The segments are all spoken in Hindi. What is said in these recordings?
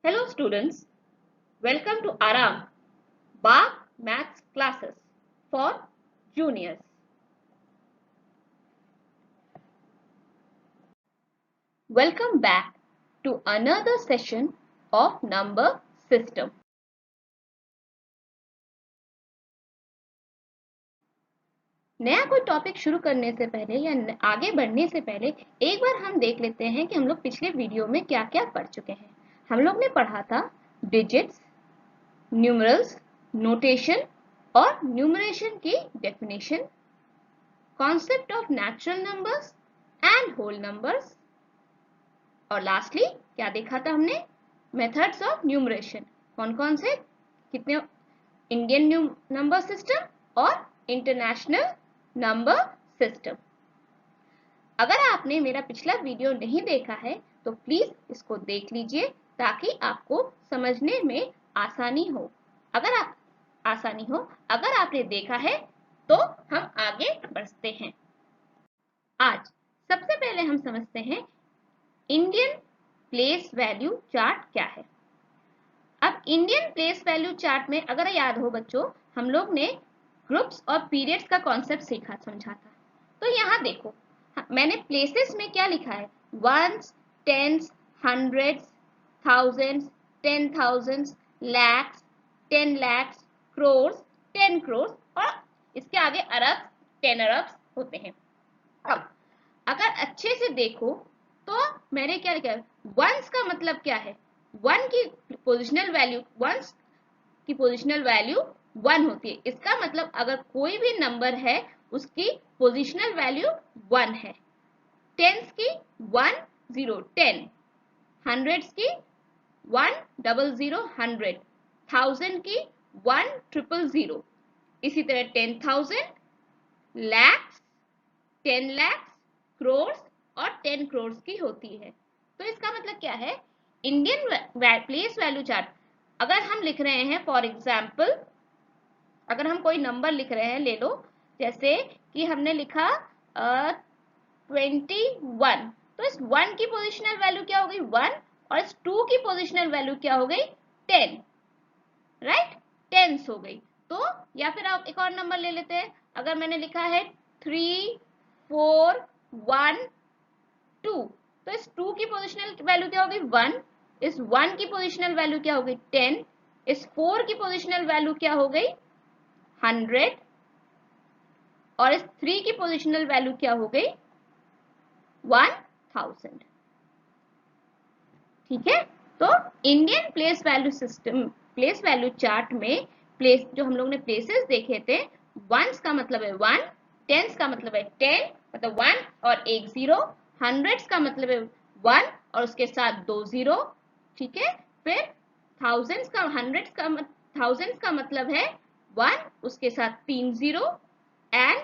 Hello students, welcome to Aram Bach Maths classes for juniors. Welcome back to another session of number system. नया कोई टॉपिक शुरू करने से पहले या आगे बढ़ने से पहले एक बार हम देख लेते हैं कि हम लोग पिछले वीडियो में क्या क्या पढ़ चुके हैं। हम लोग ने पढ़ा था डिजिट्स, न्यूमरल्स, नोटेशन और न्यूमरेशन की definition, concept of natural numbers and whole numbers, और लास्टली क्या देखा था हमने, मेथड्स ऑफ न्यूमरेशन। कौन कौन से, कितने, इंडियन नंबर सिस्टम और इंटरनेशनल नंबर सिस्टम। अगर आपने मेरा पिछला वीडियो नहीं देखा है तो प्लीज इसको देख लीजिए ताकि आपको समझने में आसानी हो। अगर आपने देखा है तो हम आगे बढ़ते हैं। आज सबसे पहले हम समझते हैं इंडियन प्लेस वैल्यू चार्ट क्या है। अब इंडियन प्लेस वैल्यू चार्ट में अगर याद हो बच्चों, हम लोग ने ग्रुप्स और पीरियड्स का कॉन्सेप्ट समझा था। तो यहाँ देखो, मैंने प्लेसेस में क्या लिखा है, ones, tens, hundreds, thousands, 10,000, lakhs, 10 lakhs, crores, 10 crores और इसके आगे अरब, 10 अरब्स होते हैं। अब अगर अच्छे से देखो तो मैंने क्या लिखा है, वंस का मतलब क्या है, वन की पोजिशनल वैल्यू, वंस की पोजिशनल वैल्यू 1 होती है। इसका मतलब अगर कोई भी नंबर है उसकी पोजिशनल वैल्यू 1 है। टेंस की 1 0 10, हंड्रेड्स की 1 0 0 100, थाउजेंड की 1 0 0 इसी तरह 10,000, लैक्स, 10 लैक्स, क्रोर्स और 10 क्रोर्स की होती है। तो इसका मतलब क्या है, इंडियन प्लेस वैल्यू चार्ट अगर हम लिख रहे हैं, फॉर एग्जाम्पल अगर हम कोई नंबर लिख रहे हैं, ले लो जैसे कि हमने लिखा 21, तो इस 1 की पोजिशनल वैल्यू क्या हो गई 1 और इस 2 की पोजिशनल वैल्यू क्या हो गई 10, राइट, टेंस हो गई। तो या फिर आप एक और नंबर ले लेते हैं, अगर मैंने लिखा है 3 4 1 2, तो इस 2 की पोजिशनल वैल्यू क्या हो गई 1, इस 1 की पोजिशनल वैल्यू क्या हो गई 10, इस 4 की पोजिशनल वैल्यू क्या हो गई 100 और इस 3 की पोजिशनल वैल्यू क्या हो गई 1000। ठीक है, तो Indian place value system, place value chart में प्लेस जो हम लोग ने प्लेसेस देखे थे, वंस का मतलब है 1, टेंस का मतलब है 10 मतलब 1 और एक 0, हंड्रेड्स का मतलब है 1 और उसके साथ 2 0, ठीक है, फिर थाउजेंड्स का, थाउजेंड्स का मतलब है 1 उसके साथ 3 0 एंड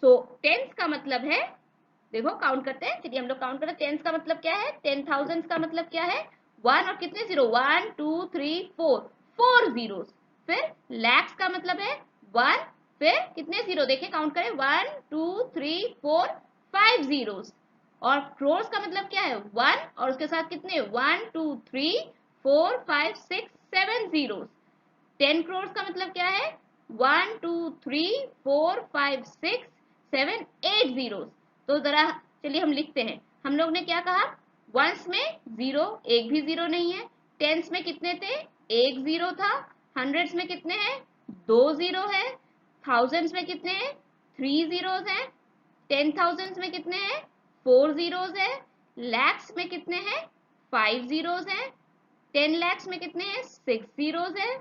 सो टेंस का मतलब है, देखो काउंट करते हैं, चलिए हम लोग काउंट करते हैं। टेंस का मतलब क्या है, 10,000 का मतलब क्या है 1 और कितने 0, 1 2 3 4, 4 जीरोस। फिर लैक्स का मतलब है 1, फिर कितने 0, देखिए काउंट करें 1 2 3 4 5 जीरोस। और क्रोर्स का मतलब क्या है 1 और उसके साथ कितने 1 2 3 4 5 6 7 जीरोस। 10 क्रोर्स का मतलब क्या है 1 2 3 4 5 6 7 8 जीरोस। तो जरा चलिए हम लिखते हैं, हम लोग ने क्या कहा, वंस में 0, एक भी 0 नहीं है, टेंस में कितने थे, एक 0 था, हंड्रेड्स में कितने हैं 2 0 है, थाउजेंड्स में कितने हैं 3 जीरोस हैं, 10,000 में कितने हैं 4 जीरोस है, लैक्स में कितने हैं 5 जीरोस हैं, 10 लैक्स में कितने हैं 6 जीरोस है,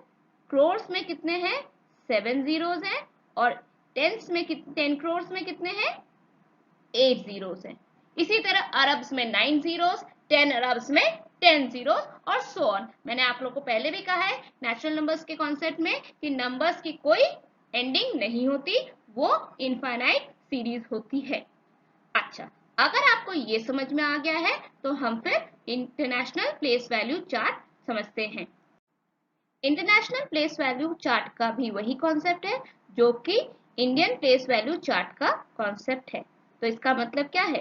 क्रोर्स में कितने हैं 7 जीरोस हैं और 10 क्रोर्स में कितने हैं 8 जीरोस हैं। इसी तरह अरब्स में 9 जीरोस, 10 अरब्स में 10 जीरोस और सो ऑन। मैंने आप लोगों को पहले भी कहा है नेचुरल नंबर्स के कॉन्सेप्ट में कि नंबर्स की कोई एंडिंग नहीं होती, वो इनफाइनाइट सीरीज होती है। अच्छा, अगर आपको ये समझ में आ गया है तो हम फिर इंटरनेशनल प्लेस वैल्यू चार्ट समझते हैं। इंटरनेशनल प्लेस वैल्यू चार्ट का भी वही कॉन्सेप्ट है जो कि इंडियन प्लेस वैल्यू चार्ट का कॉन्सेप्ट है। तो इसका मतलब क्या है,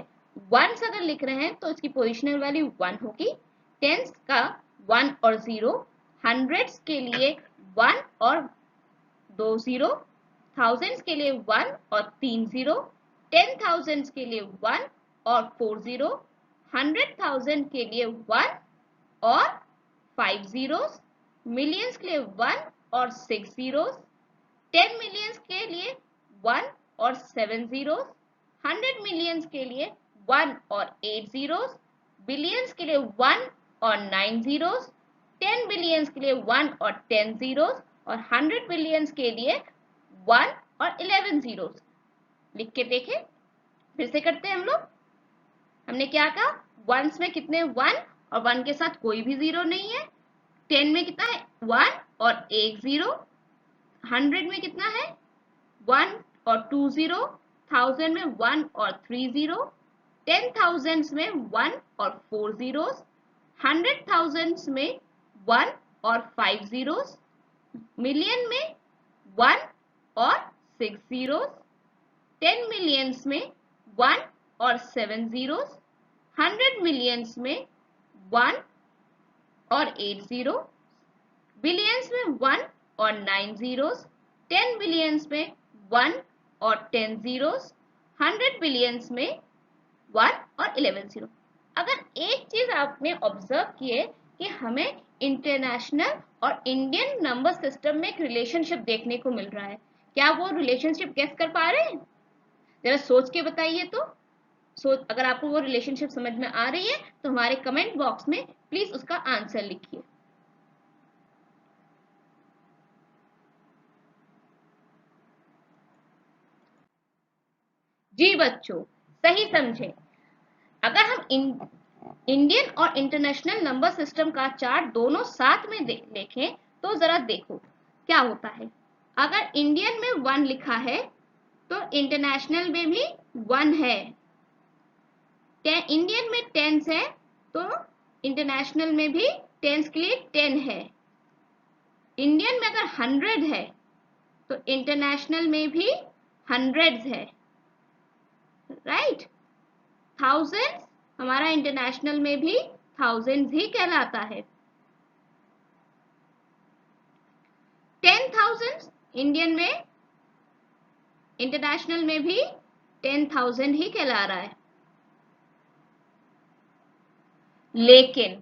वंस अगर लिख रहे हैं तो इसकी पोजिशनल वैल्यू 1 होगी, टेंस का 1 और 0, हंड्रेड्स के लिए 1 और 2 0, थाउजेंड्स के लिए 1 और 3 0, 10,000 के लिए 1 और 4 0, 100,000 के लिए 1 और 5 zeros, मिलियंस के लिए 1 और 6 zeros, 10 मिलियंस के लिए 1 और 7 zeros, 100 मिलियंस के लिए 1 और 8 zeros, बिलियंस के लिए 1 और 9 zeros, 10 बिलियंस के लिए 1 और 10 zeros और 100 बिलियंस के लिए 1 और 11 zeros। लिख के देखें, फिर से करते हैं हम लोग। हमने क्या कहा, वंस में कितने 1 और 1 के साथ कोई भी 0 नहीं है, 10 में कितना है 1 और 1 0, 100 में कितना है 1 और 2 0, 1000 में 1 और 3 0, 10,000 में 1 और 4 zeros, 100,000 में 1 और 5 zeros, मिलियन में 1 और 6 zeros, 10 मिलियंस में 1 और 7 zeros, 100 मिलियंस में 1 और 8 0, बिलियंस में 1 और 9 zeros, 10 बिलियंस में 1 और 10 zeros, 100 बिलियंस में 1 और 11 0। अगर एक चीज आपने ऑब्जर्व किए कि हमें इंटरनेशनल और इंडियन नंबर सिस्टम में एक रिलेशनशिप देखने को मिल रहा है, क्या वो रिलेशनशिप गेस कर पा रहे हैं? जरा सोच के बताइए तो। अगर आपको वो रिलेशनशिप समझ में आ रही है तो हमारे कमेंट बॉक्स में प्लीज उसका आंसर लिखिए। जी बच्चों, सही समझे। अगर हम इंडियन और इंटरनेशनल नंबर सिस्टम का चार्ट दोनों साथ में देखें तो जरा देखो क्या होता है। अगर इंडियन में 1 लिखा है तो इंटरनेशनल में भी 1 है। इंडियन में 10 है तो इंटरनेशनल में भी 10 के लिए 10 है। इंडियन में अगर 100 है तो इंटरनेशनल में भी 100 है, राइट। 1000 हमारा इंटरनेशनल में भी 1000 ही कहलाता है। 10,000 इंडियन में, इंटरनेशनल में भी 10,000 ही कहला रहा है। लेकिन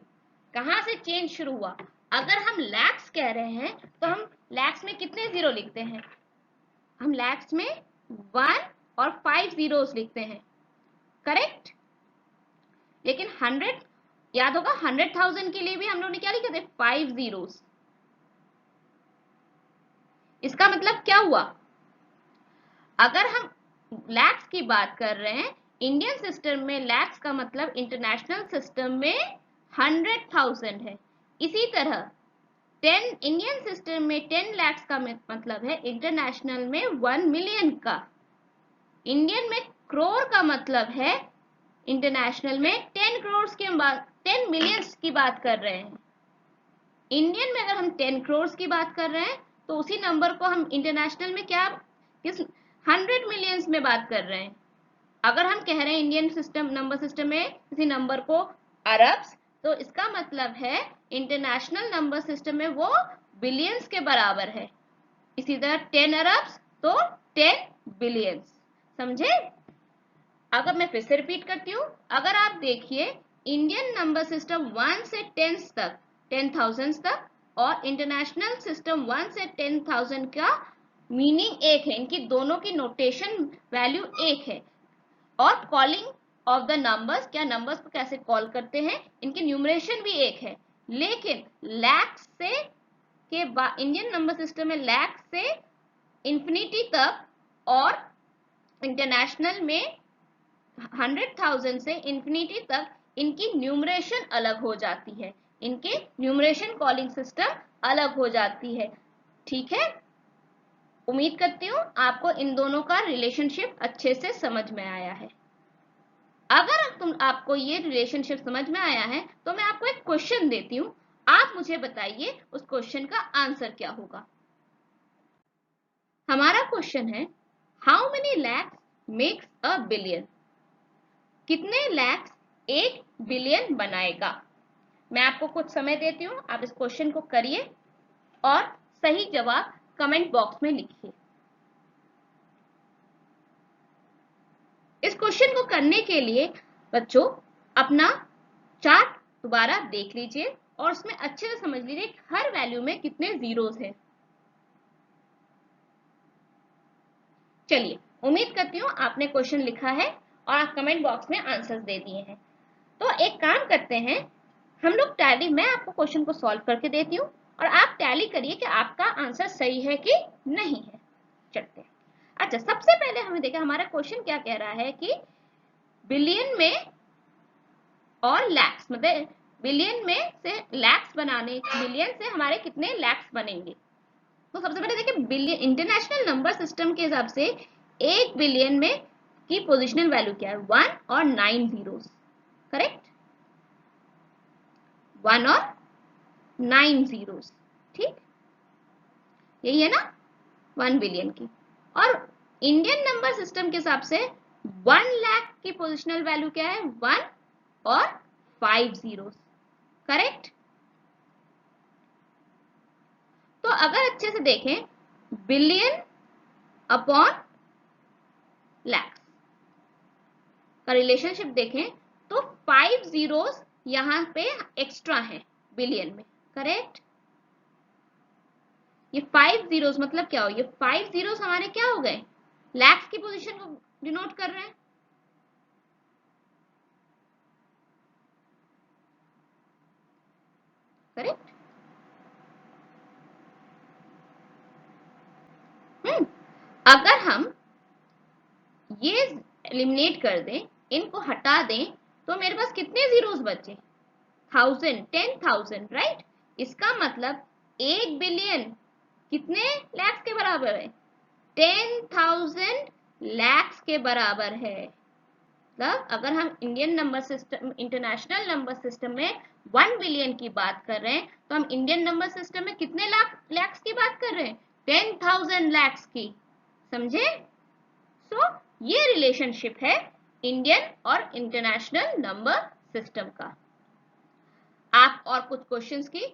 कहां से चेंज शुरू हुआ? अगर हम लैक्स कह रहे हैं तो हम लैक्स में कितने 0 लिखते हैं? हम लैक्स में 1 और 5 zeros लिखते हैं, करेक्ट। लेकिन 100, याद होगा 100,000 के लिए भी हम लोग ने क्या लिखा था? 5 zeros। इसका मतलब क्या हुआ? अगर हम लैक्स की बात कर रहे हैं, इंडियन सिस्टम में लैक्स का मतलब इंटरनेशनल सिस्टम में 100,000 है। इसी तरह 10 इंडियन सिस्टम में 10 लाख का मतलब है, इंटरनेशनल में 1 मिलियन का। इंडियन में करोड़ का मतलब है, इंटरनेशनल में 10 करोड़ की हम 10 मिलियंस की बात कर रहे हैं। इंडियन में अगर हम 10 करोड़ की बात कर रहे हैं तो उसी नंबर को हम इंटरनेशनल में क्या, किस 100 मिलियंस में बात कर रहे हैं। अगर हम कह रहे हैं इंडियन सिस्टम नंबर सिस्टम में किसी नंबर को अरब्स, तो इसका मतलब है इंटरनेशनल नंबर सिस्टम में वो बिलियंस के बराबर है। इसी तरह 10 अरब्स तो 10 बिलियंस, समझे? अगर मैं फिर से रिपीट करती हूँ, अगर आप देखिए इंडियन नंबर सिस्टम 1 से 10 तक, 10,000 तक, और इंटरनेशनल सिस्टम 1 से 10,000 का मीनिंग एक है, इनकी दोनों की नोटेशन वैल्यू एक है। और कॉलिंग ऑफ द नंबर्स, क्या नंबर्स को कैसे कॉल करते हैं, इनकी न्यूमरेशन भी एक है। लेकिन लैक्स से के बाद इंडियन नंबर सिस्टम में लैक्स से इंफिनिटी तक और इंटरनेशनल में 100,000 से इंफिनिटी तक इनकी न्यूमरेशन अलग हो जाती है, इनके न्यूमरेशन कॉलिंग सिस्टम अलग हो जाती है। ठीक है, उम्मीद करती हूँ आपको इन दोनों का रिलेशनशिप अच्छे से समझ में आया है। अगर आपको ये रिलेशनशिप समझ में आया है तो मैं आपको एक क्वेश्चन देती हूँ, आप मुझे बताइए उस क्वेश्चन का आंसर क्या होगा। हमारा क्वेश्चन है, how many lakhs makes a billion? कितने लैक्स 1 बिलियन बनाएगा? मैं आपको कुछ समय देती हूँ, आप इस क्वेश्चन को करिए और सही जवाब कमेंट बॉक्स में लिखिए। इस क्वेश्चन को करने के लिए बच्चों अपना चार्ट दोबारा देख लीजिए और उसमें अच्छे से समझ लीजिए कि हर वैल्यू में कितने जीरोस हैं। चलिए, उम्मीद करती हूँ आपने क्वेश्चन लिखा है और आप कमेंट बॉक्स में आंसर्स दे दिए हैं। तो एक काम करते हैं, हम लोग टैली, मैं आपको क्वेश्चन को सॉल्व करके देती हूँ और आप टैली करिए कि आपका आंसर सही है कि नहीं है। चलते हैं। अच्छा, सबसे पहले हमें देखा हमारा क्वेश्चन क्या कह रहा है कि बिलियन में और लैक्स, मतलब बिलियन में से लैक्स बनाने, बिलियन से हमारे कितने लैक्स बनेंगे। तो सबसे पहले देखिए, बिलियन इंटरनेशनल नंबर सिस्टम के हिसाब से 1 बिलियन में की पोजिशनल वैल्यू क्या है, 1 और 9 जीरोस। करेक्ट, 1 और 9 जीरोस। ठीक, यही है ना 1 बिलियन की। और इंडियन नंबर सिस्टम के हिसाब से 1 लाख की पोजिशनल वैल्यू क्या है, 1 और 5 जीरोस। करेक्ट। तो अगर अच्छे से देखें, बिलियन अपॉन लैक्स का रिलेशनशिप देखें तो 5 जीरोस यहां पे एक्स्ट्रा है बिलियन में। करेक्ट। ये 5 जीरोस मतलब क्या हो, ये 5 जीरोस हमारे क्या हो गए, लैक्स की पोजीशन को डिनोट कर रहे हैं। करेक्ट। अगर हम ये एलिमिनेट कर दें, इनको हटा दें, तो मेरे पास कितने जीरोस बचे, 1000, 10,000, राइट। इसका मतलब 1 बिलियन कितने लैक्स के बराबर है, 10,000 लैक्स के बराबर है। मतलब अगर हम Indian number system, international number system में 1 बिलियन की बात कर रहे हैं, तो हम इंडियन नंबर सिस्टम में कितने लैक्स की बात कर रहे हैं, 10,000 लैक्स की। समझे। सो ये रिलेशनशिप है इंडियन और इंटरनेशनल नंबर सिस्टम का। आप और कुछ क्वेश्चंस की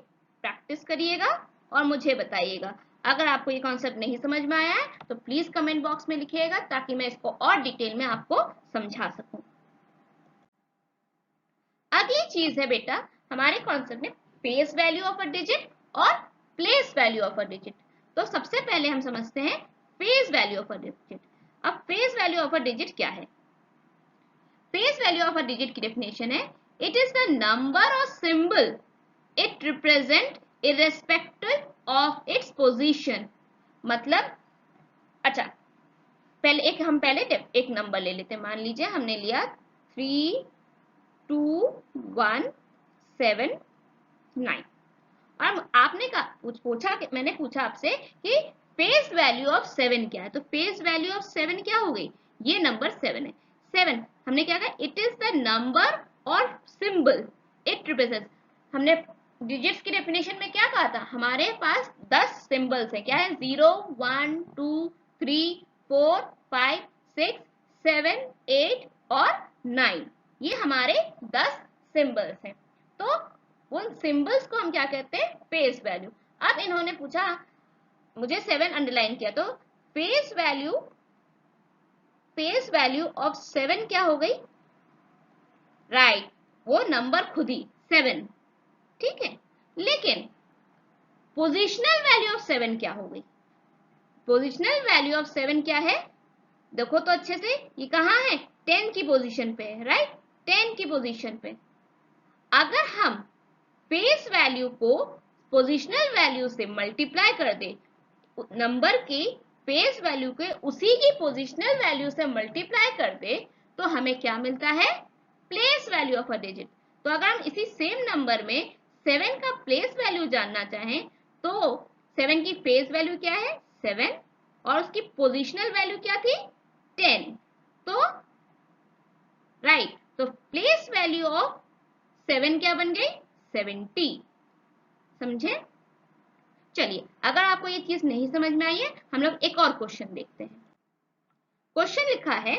प्रैक्टिस करिएगा और मुझे बताइएगा। अगर आपको ये कॉन्सेप्ट नहीं समझ में आया है तो प्लीज कमेंट बॉक्स में लिखिएगा, ताकि मैं इसको और डिटेल में आपको समझा सकूं। अगली चीज है बेटा हमारे कॉन्सेप्ट में face value of a digit और place value of a digit. तो सबसे पहले हम समझते हैं face value of a digit. अब face value of a digit क्या है। Face value of a digit की डेफिनेशन है, इट इज द नंबर और symbol it represent irrespective of its position. मतलब, अच्छा पहले हम एक नंबर ले लेते हैं। मान लीजिए हमने लिया 3, 2, 1, 7, 9 और आपने पूछा, मैंने पूछा आपसे कि फेस वैल्यू ऑफ 7 क्या है। तो फेस वैल्यू ऑफ 7 क्या हो गई, ये नंबर 7 है। 7 हमने क्या कहा, इट इज द नंबर और सिंबल इट रिप्रेजेंट्स। हमने डिजिट्स की डेफिनेशन में क्या कहा था, हमारे पास 10 सिंबल्स है। क्या है, 0, 1, 2, 3, 4, 5, 6, 7, 8 और 9। ये हमारे 10 सिंबल्स हैं। तो उन सिंबल्स को हम क्या कहते हैं, फेस वैल्यू। अब इन्होंने पूछा, मुझे 7 अंडरलाइन किया, तो फेस वैल्यू ऑफ 7 क्या हो गई, राइट, वो नंबर खुद ही 7। ठीक है, लेकिन पोजिशनल वैल्यू ऑफ 7 क्या हो गई। पोजिशनल वैल्यू ऑफ 7 क्या है, देखो तो अच्छे से, ये कहां है, 10 की पोजीशन पे है, राइट, 10 की पोजीशन पे। अगर हम फेस वैल्यू को पोजिशनल वैल्यू से मल्टीप्लाई कर दे, नंबर की फेस वैल्यू के उसी की पोजिशनल वैल्यू से मल्टीप्लाई कर दे, तो हमें क्या मिलता है, place value of a digit. तो अगर हम इसी सेम नंबर में 7 का प्लेस वैल्यू जानना चाहें, तो 7 की फेस वैल्यू क्या है, 7, और उसकी पोजिशनल वैल्यू क्या थी, 10। तो राइट, तो प्लेस वैल्यू ऑफ 7 क्या बन गई, 70। समझे। चलिए, अगर आपको ये चीज नहीं समझ में आई है, हम लोग एक और क्वेश्चन देखते हैं। क्वेश्चन लिखा है,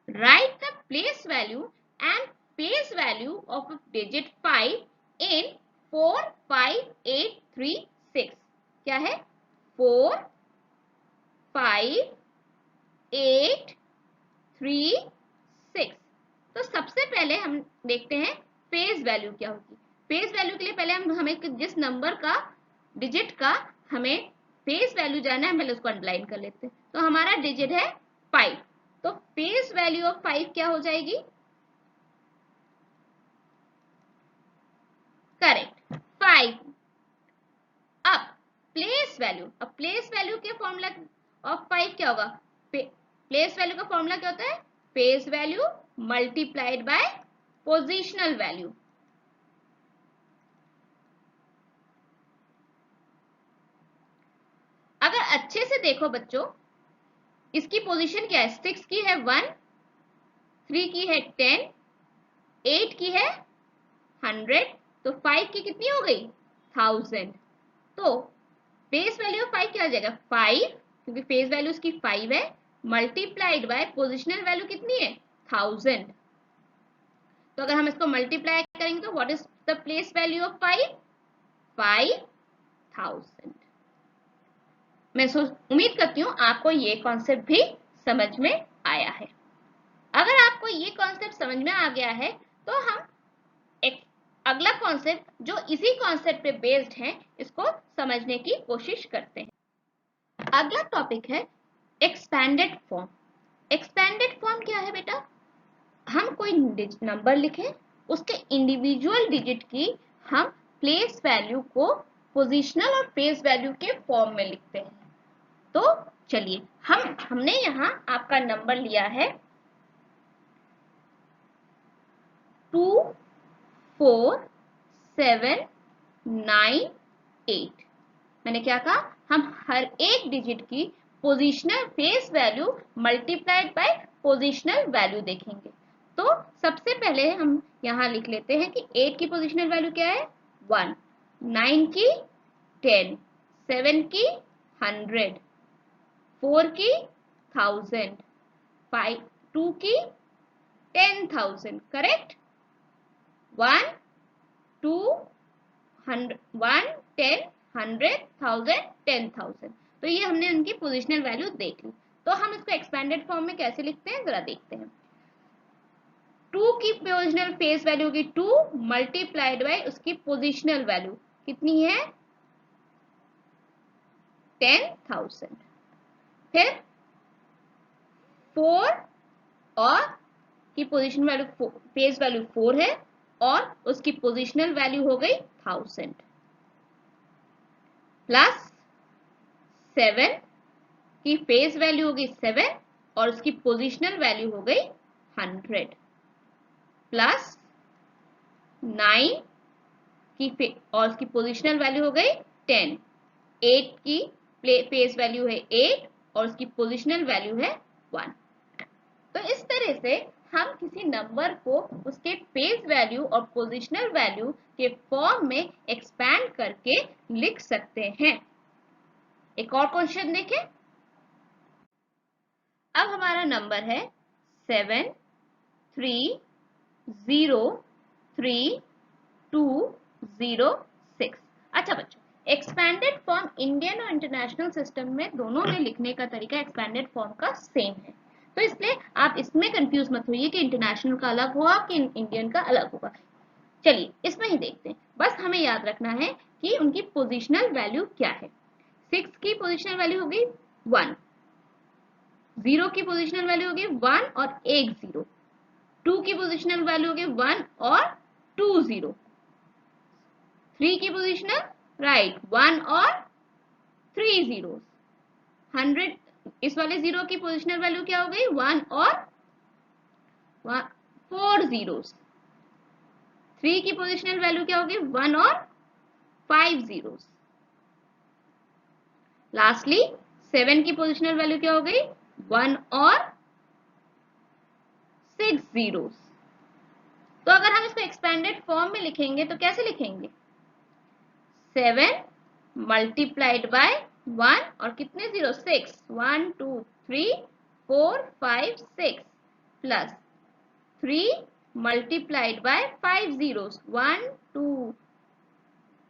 right the place value and face value of digit 5 इन 4 5 8 3 6 क्या है 4 5 8 3 6। तो सबसे पहले हम देखते हैं फेज वैल्यू क्या होगी। फेज वैल्यू के लिए पहले हमें जिस नंबर का डिजिट का हमें फेज वैल्यू जाना है पहले उसको अंडरलाइन कर लेते हैं। तो हमारा डिजिट है 5, तो फेज वैल्यू ऑफ 5 क्या हो जाएगी, करेक्ट 5। अब प्लेस वैल्यू के फॉर्मूला ऑफ 5 क्या होगा, प्लेस वैल्यू का फॉर्मूला क्या होता है, phase value multiplied by positional value. अगर अच्छे से देखो बच्चों, इसकी पोजीशन क्या है, 6 की है 1, 3 की है 10, 8 की है 100, तो 5 की कितनी हो गई 1000। तो फेस वैल्यू ऑफ 5 क्या आ जाएगा 5, क्योंकि फेस वैल्यू इसकी 5 है, मल्टीप्लाइड बाय पोजिशनल वैल्यू कितनी है 1000। तो अगर हम इसको मल्टीप्लाई करेंगे तो what is the place value of 5, 5000। मैं उम्मीद करती हूँ आपको ये कॉन्सेप्ट भी समझ में आया है। अगर आपको ये कॉन्सेप्ट समझ में आ गया है तो हम एक अगला कॉन्सेप्ट जो इसी कॉन्सेप्ट पे बेस्ड है इसको समझने की कोशिश करते हैं। अगला टॉपिक है एक्सपैंडेड फॉर्म। एक्सपैंडेड फॉर्म क्या है बेटा, हम कोई नंबर लिखें, उसके इंडिविजुअल डिजिट की हम प्लेस वैल्यू को पोजिशनल और फेस वैल्यू के फॉर्म में लिखते हैं। तो चलिए हमने यहाँ आपका नंबर लिया है 2 4 7 9 8। मैंने क्या कहा, हम हर एक डिजिट की positional face value multiplied by positional value देखेंगे। तो सबसे पहले हम यहाँ लिख लेते हैं कि 8 की पोजिशनल वैल्यू क्या है 1, 9 की 10, 7 की 100, 4 की 1000, 5 2 की 10,000, करेक्ट। 1 2 100 1 10 100 1000 10,000। तो ये हमने उनकी पोजिशनल वैल्यू देख ली। तो हम इसको एक्सपेंडेड फॉर्म में कैसे लिखते हैं जरा देखते हैं। 2 की पोजिशनल फेस वैल्यू होगी 2 मल्टीप्लाइड बाय उसकी पोजिशनल वैल्यू कितनी है 10,000। फिर 4 और की पोजिशन वैल्यू फेस वैल्यू 4 है और उसकी पोजिशनल वैल्यू हो गई 1000, प्लस 7 की फेस वैल्यू हो गई 7 और उसकी पोजिशनल वैल्यू हो गई 100, प्लस 9 की और उसकी पोजिशनल वैल्यू हो गई 10, 8 की फेस वैल्यू है 8 और उसकी पोजिशनल वैल्यू है 1। तो इस तरह से हम किसी नंबर को उसके फेस वैल्यू और पोजिशनल वैल्यू के फॉर्म में एक्सपैंड करके लिख सकते हैं। एक और क्वेश्चन देखें। अब हमारा नंबर है 7 3 0 3 2 0 6। अच्छा बच्चों, एक्सपैंडेड फॉर्म इंडियन और इंटरनेशनल सिस्टम में दोनों में लिखने का तरीका एक्सपैंडेड फॉर्म का सेम है। तो इसलिए आप इसमें कंफ्यूज मत होइए कि इंटरनेशनल का अलग होगा कि इंडियन का अलग होगा। चलिए इसमें ही देखते हैं। बस हमें याद रखना है कि उनकी पोजिशनल वैल्यू क्या है। 6 की पोजिशनल वैल्यू होगी 1, 0 की पोजिशनल वैल्यू होगी 1 और 1 0, 2 की पोजिशनल वैल्यू होगी 1 और 2 0, 3 की पोजिशनल राइट 1 और 3 जीरो, 100 इस वाले 0 की पोजिशनल वैल्यू क्या हो गई 1 और 4 जीरोस, 3 की पोजिशनल वैल्यू क्या होगी 1 और 5 जीरोस, लास्टली 7 की पोजिशनल वैल्यू क्या हो गई 1 और 6 जीरोस। तो अगर हम इसको एक्सपेंडेड फॉर्म में लिखेंगे तो कैसे लिखेंगे, 7 मल्टीप्लाइड बाय 1 और कितने 0 6, 1 2 3 4 5 6 प्लस 3 मल्टीप्लाइड बाय 5 जीरोस 1 2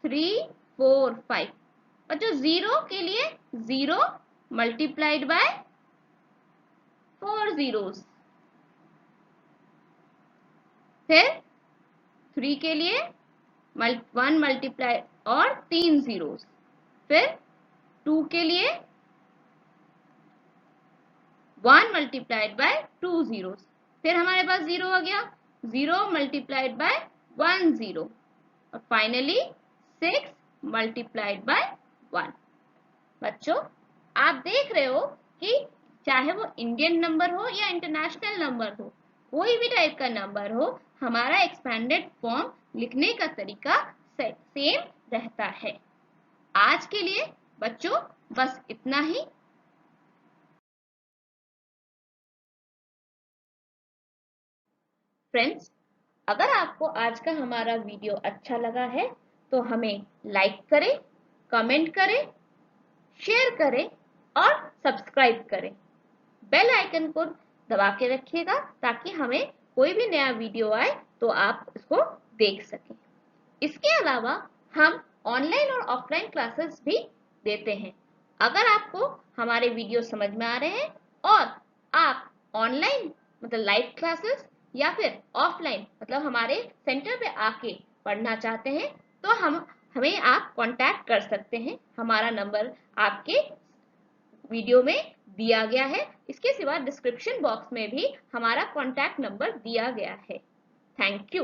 3, 4, 5। बच्चों 0 के लिए 0 मल्टीप्लाइड बाय 4 zeros। फिर 3 के लिए 1 मल्टीप्लाई और 3 zeros। फिर 2 के लिए 1 मल्टीप्लाइड बाय 2 zeros। फिर हमारे पास 0 आ गया, 0 मल्टीप्लाइड बाय 1 0। और फाइनली 6 मल्टीप्लाइड बाय 1। बच्चों आप देख रहे हो कि चाहे वो इंडियन नंबर हो या इंटरनेशनल नंबर हो, कोई भी टाइप का नंबर हो, हमारा एक्सपेंडेड फॉर्म लिखने का तरीका सेम रहता है। आज के लिए बच्चों बस इतना ही। फ्रेंड्स, अगर आपको आज का हमारा वीडियो अच्छा लगा है तो हमें लाइक करें, कमेंट करें, शेयर करें और सब्सक्राइब करें। बेल आइकन को दबा के रखिएगा ताकि हमें कोई भी नया वीडियो आए तो आप इसको देख सकें। इसके अलावा हम ऑनलाइन और ऑफलाइन क्लासेस भी देते हैं। अगर आपको हमारे वीडियो समझ में आ रहे हैं और आप ऑनलाइन मतलब लाइव क्लासेस या फिर ऑफलाइन मतलब हमारे सेंटर पे आके पढ़ना चाहते हैं तो हमें आप कांटेक्ट कर सकते हैं। हमारा नंबर आपके वीडियो में दिया गया है। इसके सिवा डिस्क्रिप्शन बॉक्स में भी हमारा कांटेक्ट नंबर दिया गया है। Thank you.